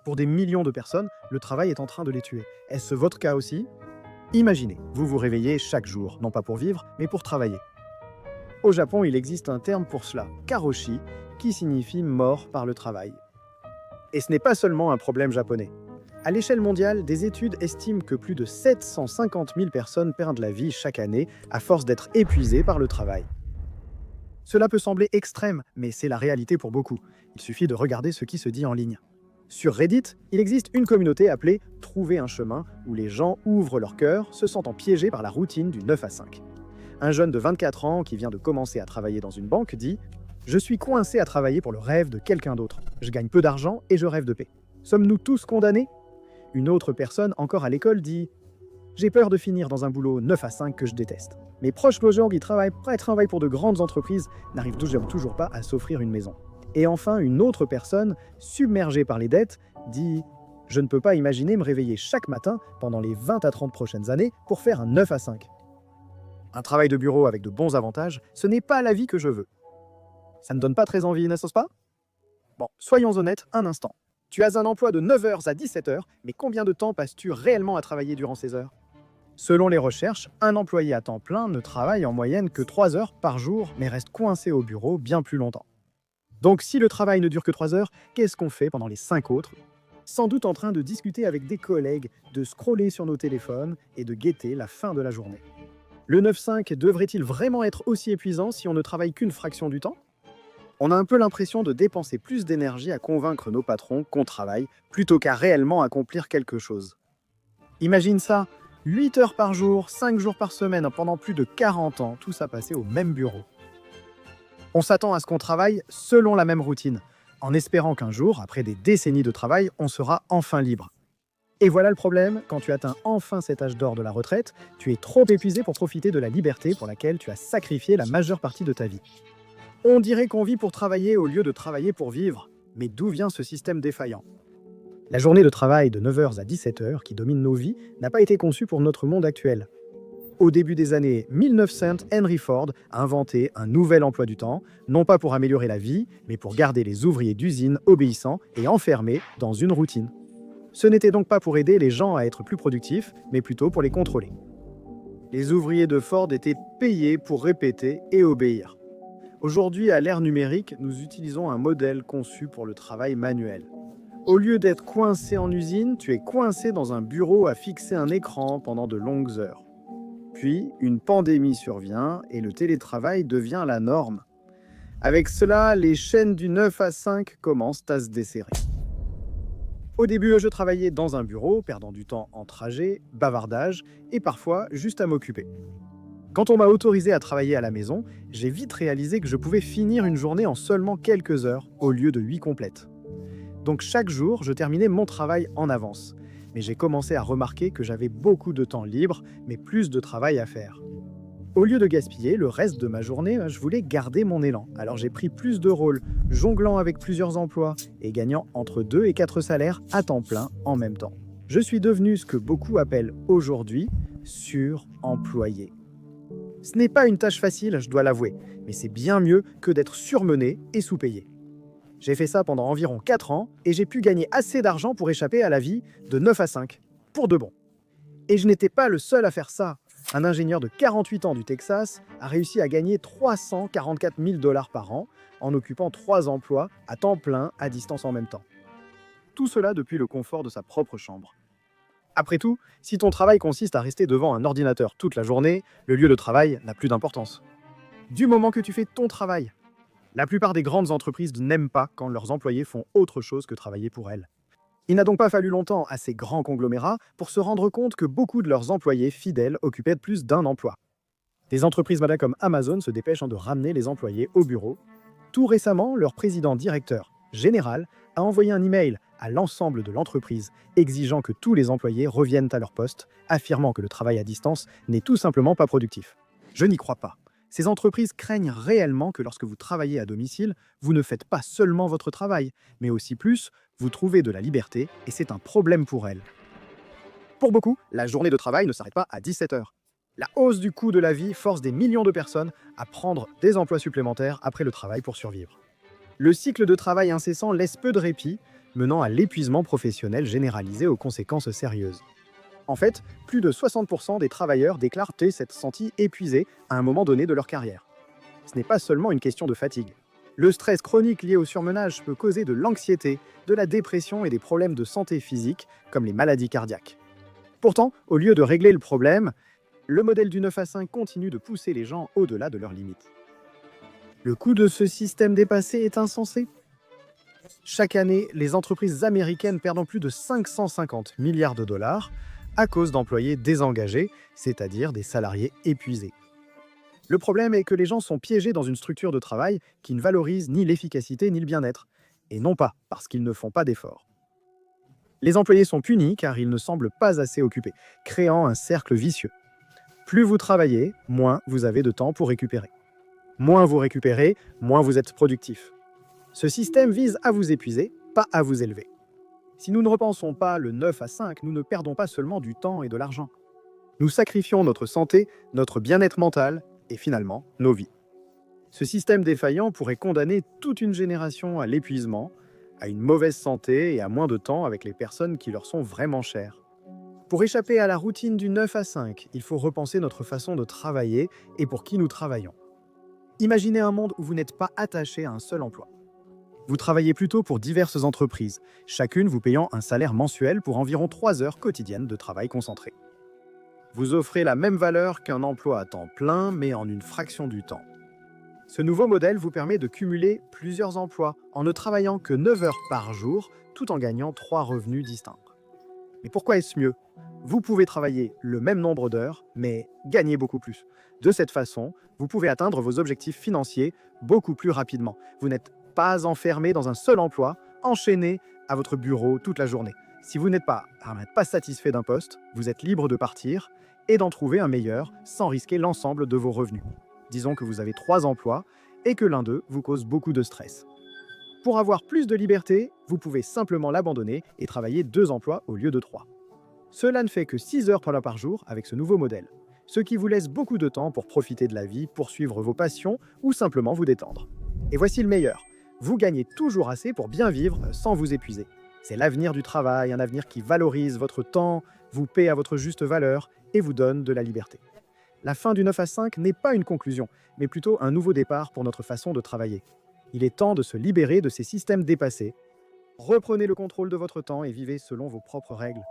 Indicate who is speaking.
Speaker 1: Pour des millions de personnes, le travail est en train de les tuer. Est-ce votre cas aussi? Imaginez, vous vous réveillez chaque jour, non pas pour vivre, mais pour travailler. Au Japon, il existe un terme pour cela, karoshi, qui signifie mort par le travail. Et ce n'est pas seulement un problème japonais. À l'échelle mondiale, des études estiment que plus de 750 000 personnes perdent la vie chaque année à force d'être épuisées par le travail. Cela peut sembler extrême, mais c'est la réalité pour beaucoup. Il suffit de regarder ce qui se dit en ligne. Sur Reddit, il existe une communauté appelée « Trouver un chemin » où les gens ouvrent leur cœur, se sentant piégés par la routine du 9 à 5. Un jeune de 24 ans qui vient de commencer à travailler dans une banque dit « Je suis coincé à travailler pour le rêve de quelqu'un d'autre. Je gagne peu d'argent et je rêve de paix. Sommes-nous tous condamnés ?» Une autre personne, encore à l'école, dit « J'ai peur de finir dans un boulot 9 à 5 que je déteste. Mes proches voisins qui travaillent pour de grandes entreprises n'arrivent toujours pas à s'offrir une maison. » Et enfin, une autre personne, submergée par les dettes, dit « Je ne peux pas imaginer me réveiller chaque matin pendant les 20 à 30 prochaines années pour faire un 9 à 5. » Un travail de bureau avec de bons avantages, ce n'est pas la vie que je veux. Ça ne donne pas très envie, n'est-ce pas? Bon, soyons honnêtes un instant. Tu as un emploi de 9h à 17h, mais combien de temps passes-tu réellement à travailler durant ces heures? Selon les recherches, un employé à temps plein ne travaille en moyenne que 3 heures par jour, mais reste coincé au bureau bien plus longtemps. Donc si le travail ne dure que 3 heures, qu'est-ce qu'on fait pendant les 5 autres? Sans doute en train de discuter avec des collègues, de scroller sur nos téléphones et de guetter la fin de la journée. Le 9-5 devrait-il vraiment être aussi épuisant si on ne travaille qu'une fraction du temps? On a un peu l'impression de dépenser plus d'énergie à convaincre nos patrons qu'on travaille, plutôt qu'à réellement accomplir quelque chose. Imagine ça, 8 heures par jour, 5 jours par semaine, pendant plus de 40 ans, tout ça passé au même bureau. On s'attend à ce qu'on travaille selon la même routine, en espérant qu'un jour, après des décennies de travail, on sera enfin libre. Et voilà le problème, quand tu atteins enfin cet âge d'or de la retraite, tu es trop épuisé pour profiter de la liberté pour laquelle tu as sacrifié la majeure partie de ta vie. On dirait qu'on vit pour travailler au lieu de travailler pour vivre, mais d'où vient ce système défaillant? La journée de travail de 9h à 17h qui domine nos vies n'a pas été conçue pour notre monde actuel. Au début des années 1900, Henry Ford a inventé un nouvel emploi du temps, non pas pour améliorer la vie, mais pour garder les ouvriers d'usine obéissants et enfermés dans une routine. Ce n'était donc pas pour aider les gens à être plus productifs, mais plutôt pour les contrôler. Les ouvriers de Ford étaient payés pour répéter et obéir. Aujourd'hui, à l'ère numérique, nous utilisons un modèle conçu pour le travail manuel. Au lieu d'être coincé en usine, tu es coincé dans un bureau à fixer un écran pendant de longues heures. Puis, une pandémie survient et le télétravail devient la norme. Avec cela, les chaînes du 9 à 5 commencent à se desserrer. Au début, je travaillais dans un bureau, perdant du temps en trajet, bavardage et parfois juste à m'occuper. Quand on m'a autorisé à travailler à la maison, j'ai vite réalisé que je pouvais finir une journée en seulement quelques heures au lieu de 8 complètes. Donc chaque jour, je terminais mon travail en avance. Mais j'ai commencé à remarquer que j'avais beaucoup de temps libre, mais plus de travail à faire. Au lieu de gaspiller le reste de ma journée, je voulais garder mon élan. Alors j'ai pris plus de rôles, jonglant avec plusieurs emplois et gagnant entre 2 et 4 salaires à temps plein en même temps. Je suis devenu ce que beaucoup appellent aujourd'hui suremployé. Ce n'est pas une tâche facile, je dois l'avouer, mais c'est bien mieux que d'être surmené et sous-payé. J'ai fait ça pendant environ 4 ans et j'ai pu gagner assez d'argent pour échapper à la vie de 9 à 5, pour de bon. Et je n'étais pas le seul à faire ça. Un ingénieur de 48 ans du Texas a réussi à gagner 344 000 $ par an en occupant 3 emplois à temps plein à distance en même temps. Tout cela depuis le confort de sa propre chambre. Après tout, si ton travail consiste à rester devant un ordinateur toute la journée, le lieu de travail n'a plus d'importance. Du moment que tu fais ton travail. La plupart des grandes entreprises n'aiment pas quand leurs employés font autre chose que travailler pour elles. Il n'a donc pas fallu longtemps à ces grands conglomérats pour se rendre compte que beaucoup de leurs employés fidèles occupaient plus d'un emploi. Des entreprises comme Amazon se dépêchent de ramener les employés au bureau. Tout récemment, leur président-directeur général a envoyé un email à l'ensemble de l'entreprise exigeant que tous les employés reviennent à leur poste, affirmant que le travail à distance n'est tout simplement pas productif. Je n'y crois pas. Ces entreprises craignent réellement que lorsque vous travaillez à domicile, vous ne faites pas seulement votre travail, mais aussi plus, vous trouvez de la liberté et c'est un problème pour elles. Pour beaucoup, la journée de travail ne s'arrête pas à 17 heures. La hausse du coût de la vie force des millions de personnes à prendre des emplois supplémentaires après le travail pour survivre. Le cycle de travail incessant laisse peu de répit, menant à l'épuisement professionnel généralisé aux conséquences sérieuses. En fait, plus de 60% des travailleurs déclarent s'être sentis épuisés à un moment donné de leur carrière. Ce n'est pas seulement une question de fatigue. Le stress chronique lié au surmenage peut causer de l'anxiété, de la dépression et des problèmes de santé physique, comme les maladies cardiaques. Pourtant, au lieu de régler le problème, le modèle du 9 à 5 continue de pousser les gens au-delà de leurs limites. Le coût de ce système dépassé est insensé. Chaque année, les entreprises américaines perdent plus de 550 milliards de dollars à cause d'employés désengagés, c'est-à-dire des salariés épuisés. Le problème est que les gens sont piégés dans une structure de travail qui ne valorise ni l'efficacité ni le bien-être, et non pas parce qu'ils ne font pas d'efforts. Les employés sont punis car ils ne semblent pas assez occupés, créant un cercle vicieux. Plus vous travaillez, moins vous avez de temps pour récupérer. Moins vous récupérez, moins vous êtes productif. Ce système vise à vous épuiser, pas à vous élever. Si nous ne repensons pas le 9 à 5, nous ne perdons pas seulement du temps et de l'argent. Nous sacrifions notre santé, notre bien-être mental et finalement nos vies. Ce système défaillant pourrait condamner toute une génération à l'épuisement, à une mauvaise santé et à moins de temps avec les personnes qui leur sont vraiment chères. Pour échapper à la routine du 9 à 5, il faut repenser notre façon de travailler et pour qui nous travaillons. Imaginez un monde où vous n'êtes pas attaché à un seul emploi. Vous travaillez plutôt pour diverses entreprises, chacune vous payant un salaire mensuel pour environ 3 heures quotidiennes de travail concentré. Vous offrez la même valeur qu'un emploi à temps plein, mais en une fraction du temps. Ce nouveau modèle vous permet de cumuler plusieurs emplois en ne travaillant que 9 heures par jour, tout en gagnant 3 revenus distincts. Mais pourquoi est-ce mieux? Vous pouvez travailler le même nombre d'heures, mais gagner beaucoup plus. De cette façon, vous pouvez atteindre vos objectifs financiers beaucoup plus rapidement. Vous n'êtes pas enfermé dans un seul emploi, enchaîné à votre bureau toute la journée. Si vous n'êtes pas satisfait d'un poste, vous êtes libre de partir et d'en trouver un meilleur sans risquer l'ensemble de vos revenus. Disons que vous avez 3 emplois et que l'un d'eux vous cause beaucoup de stress. Pour avoir plus de liberté, vous pouvez simplement l'abandonner et travailler 2 emplois au lieu de 3. Cela ne fait que 6 heures par jour avec ce nouveau modèle, ce qui vous laisse beaucoup de temps pour profiter de la vie, poursuivre vos passions ou simplement vous détendre. Et voici le meilleur. Vous gagnez toujours assez pour bien vivre sans vous épuiser. C'est l'avenir du travail, un avenir qui valorise votre temps, vous paie à votre juste valeur et vous donne de la liberté. La fin du 9 à 5 n'est pas une conclusion, mais plutôt un nouveau départ pour notre façon de travailler. Il est temps de se libérer de ces systèmes dépassés. Reprenez le contrôle de votre temps et vivez selon vos propres règles.